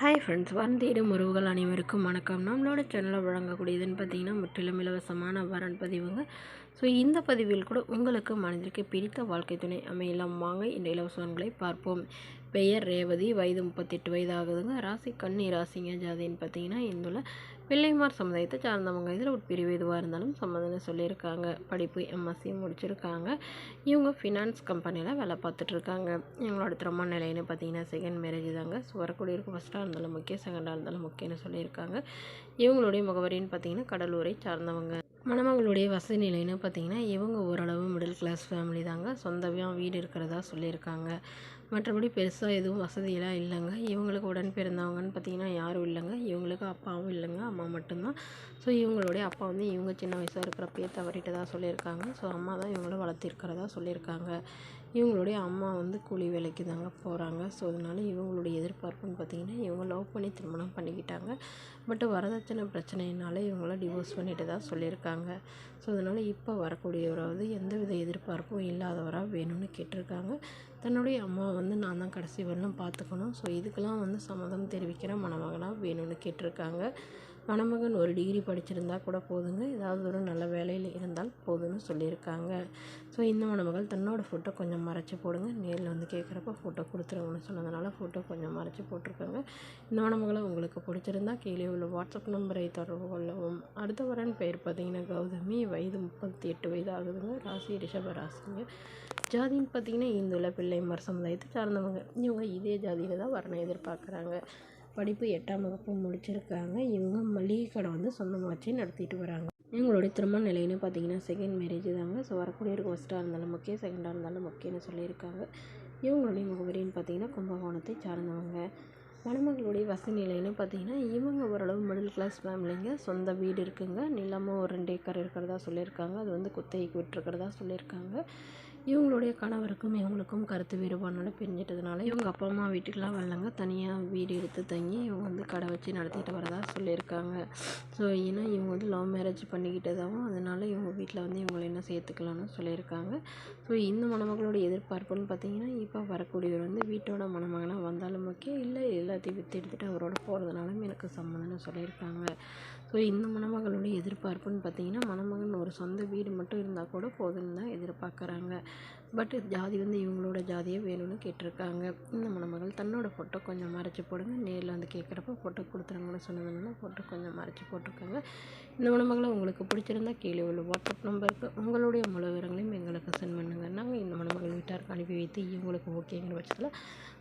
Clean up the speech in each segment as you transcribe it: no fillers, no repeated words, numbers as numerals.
Hi friends, வரன் தேடும் உறவுகள் அனைவருக்கும் வணக்கம். நம்மளோட சேனலில் வழங்கக்கூடியதுன்னு பார்த்தீங்கன்னா முற்றிலும் இலவசமான வரன் பதிவுங்க. ஸோ இந்த பதிவில் கூட உங்களுக்கு மனதிற்கு பிடித்த வாழ்க்கை துணை அமையலாம். வாங்க இந்த இலவசங்களை பார்ப்போம். பெயர் ரேவதி, வயது 38 வயது ஆகுதுங்க. ராசி கன்னி ராசிங்க. ஜாதின்னு பார்த்தீங்கன்னா இந்துள்ள பிள்ளைமார் சமுதாயத்தை சார்ந்தவங்க. இதில் உட்பிரிவு எதுவாக இருந்தாலும் சம்மதம் சொல்லியிருக்காங்க. படிப்பு எம்எஸ்சி முடிச்சிருக்காங்க. இவங்க ஃபினான்ஸ் கம்பெனியில் வேலை பார்த்துட்ருக்காங்க. இவங்களோட திருமண நிலைன்னு பார்த்தீங்கன்னா செகண்ட் மேரேஜ் தாங்க. ஸோ வரக்கூடிய ஃபஸ்ட்டாக இருந்தாலும் முக்கியம், செகண்டாக இருந்தாலும் முக்கியம்னு சொல்லியிருக்காங்க. இவங்களுடைய முகவரின்னு பார்த்தீங்கன்னா கடலூரை சார்ந்தவங்க. மணமகளுடைய வசதி நிலைன்னு பார்த்தீங்கன்னா இவங்க ஓரளவு மிடில் கிளாஸ் ஃபேமிலி தாங்க. சொந்தமாக வீடு இருக்கிறதா சொல்லியிருக்காங்க. மற்றபடி பெருசாக எதுவும் வசதியெல்லாம் இல்லைங்க. இவங்களுக்கு உடன் பிறந்தவங்கன்னு பார்த்தீங்கன்னா யாரும் இல்லைங்க. இவங்களுக்கு அப்பாவும் இல்லைங்க, அம்மா மட்டும்தான். ஸோ இவங்களுடைய அப்பா வந்து இவங்க சின்ன வயசாக இருக்கிறப்பயே தவறிட்டதா சொல்லியிருக்காங்க. ஸோ அம்மா தான் இவங்கள வளர்த்திருக்கிறதா சொல்லியிருக்காங்க. இவங்களுடைய அம்மா வந்து கூலி வேலைக்கு தாங்க போகிறாங்க. ஸோ அதனால் இவங்களுடைய எதிர்பார்ப்புன்னு பார்த்தீங்கன்னா இவங்க லவ் பண்ணி திருமணம் பண்ணிக்கிட்டாங்க. பட் வரதட்சணை பிரச்சனையினால இவங்கள டிவோர்ஸ் பண்ணிட்டு தான் சொல்லியிருக்காங்க. ஸோ அதனால் இப்போ வரக்கூடியவராவது எந்தவித எதிர்பார்ப்பும் இல்லாதவராக வேணும்னு கேட்டிருக்காங்க. தன்னுடைய அம்மாவை வந்து நான் தான் கடைசி வரலும் பார்த்துக்கணும். ஸோ இதுக்கெல்லாம் வந்து சம்மதம் தெரிவிக்கிற மணமகனாக வேணும்னு கேட்டிருக்காங்க. மணமகன் ஒரு டிகிரி படிச்சிருந்தா கூட போதுங்க, ஏதாவது ஒரு நல்ல வேலையில் இருந்தால் போதும்னு சொல்லியிருக்காங்க. ஸோ இந்த மணமகள் தன்னோட ஃபோட்டோ கொஞ்சம் மறைச்சி போடுங்க, நேரில் வந்து கேட்குறப்ப ஃபோட்டோ கொடுத்துருங்கன்னு சொன்னதுனால ஃபோட்டோ கொஞ்சம் மறைச்சி போட்டிருக்காங்க. இந்த மணமகளை உங்களுக்கு பிடிச்சிருந்தா கீழே உள்ள வாட்ஸ்அப் நம்பரை தொடர்பு கொள்ளவும். அடுத்த வரன் பெயர் பார்த்தீங்கன்னா கௌதமி, வயது 38 வயது ஆகுதுங்க. ராசி ரிஷப ராசிங்க. ஜாதின்னு பார்த்தீங்கன்னா இந்துள்ள பிள்ளைமார் சமுதாயத்தை சார்ந்தவங்க. இவங்க இதே ஜாதியில் தான் வரணும் எதிர்பார்க்குறாங்க. படிப்பு 8ஆம் வகுப்பு முடிச்சிருக்காங்க. இவங்க மளிகை கடை வந்து சொந்தமாக வச்சு நடத்திட்டு வராங்க. இவங்களுடைய திருமண நிலைன்னு பார்த்தீங்கன்னா செகண்ட் மேரேஜ் தாங்க. ஸோ வரக்கூடியவருக்கு ஃபஸ்ட்டாக இருந்தாலும் முக்கியம், செகண்டாக இருந்தாலும் முக்கியம்னு சொல்லியிருக்காங்க. இவங்களுடைய முகவரின்னு பார்த்தீங்கன்னா கும்பகோணத்தை சார்ந்தவங்க. மணமகளுடைய வசதி நிலைன்னு பார்த்தீங்கன்னா இவங்க ஓரளவு மிடில் கிளாஸ் ஃபேமிலிங்க. சொந்த வீடு இருக்குங்க. நிலமும் ஒரு 2 ஏக்கர் இருக்கிறதா சொல்லியிருக்காங்க. அது வந்து குத்தகைக்கு விட்டுருக்கிறதா சொல்லியிருக்காங்க. இவங்களுடைய கணவருக்கும் இவங்களுக்கும் கருத்து வேறுபாடுனால பிரிஞ்சிட்டதுனால இவங்க அப்பா அம்மா வீட்டுக்கெலாம் வரலங்க. தனியாக வீடு எடுத்து தங்கி இவங்க வந்து கடை வச்சு நடத்திட்டு வரதா சொல்லியிருக்காங்க. ஸோ ஏன்னா இவங்க வந்து லவ் மேரேஜ் பண்ணிக்கிட்டதாகவும் அதனால் இவங்க வீட்டில் வந்து இவங்களை என்ன சேர்த்துக்கலான்னு சொல்லியிருக்காங்க. ஸோ இந்த மணமகளோட எதிர்பார்ப்புன்னு பார்த்தீங்கன்னா இப்போ வரக்கூடியவர் வந்து வீட்டோட மணமகனாக வந்தாலும் முக்கியம், இல்லை எல்லாத்தையும் விற்று எடுத்துகிட்டு அவரோட போகிறதுனாலும் எனக்கு சம்மதம்னு சொல்லியிருக்காங்க. ஸோ இந்த மணமகளுடைய எதிர்பார்ப்புன்னு பார்த்தீங்கன்னா மணமகன் ஒரு சொந்த வீடு மட்டும் இருந்தால் கூட போதும்னு தான் எதிர்பார்க்குறாங்க. பட் ஜாதி வந்து இவங்களோட ஜாதியே வேணும்னு கேட்டிருக்காங்க. இந்த மணமகள் தன்னோட ஃபோட்டோ கொஞ்சம் மறைச்சி போடுங்க, நேரில் வந்து கேட்குறப்ப ஃபோட்டோ கொடுத்துருங்கன்னு சொன்னதுனால ஃபோட்டோ கொஞ்சம் மறைச்சி போட்டிருக்காங்க. இந்த மணமகளை உங்களுக்கு பிடிச்சிருந்தா கீழே உள்ள வாட்ஸ்அப் நம்பருக்கு உங்களுடைய முழு விவரங்களையும் எங்களுக்கு சென்ட் பண்ணுங்க. நாங்கள் இந்த மணமகள் வீட்டாருக்கு அனுப்பி வைத்து இவங்களுக்கு ஓகேங்கிற பட்சத்தில்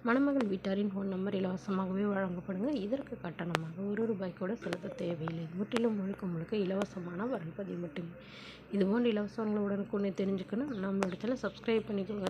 மணமகள் வீட்டாரின் ஃபோன் நம்பர் இலவசமாகவே வழங்கப்படுங்க. இதற்கு கட்டணமாக ₹1 கூட செலுத்த தேவையில்லை. முற்றிலும் முழுக்க இலவசமான வரன் பதிவு மட்டுமே. இதுபோன்ற இலவசங்களை உடனுக்குடனே தெரிஞ்சுக்கணும் நம்மளோட சேனலை சப்ஸ்கிரைப் பண்ணிக்கோங்க.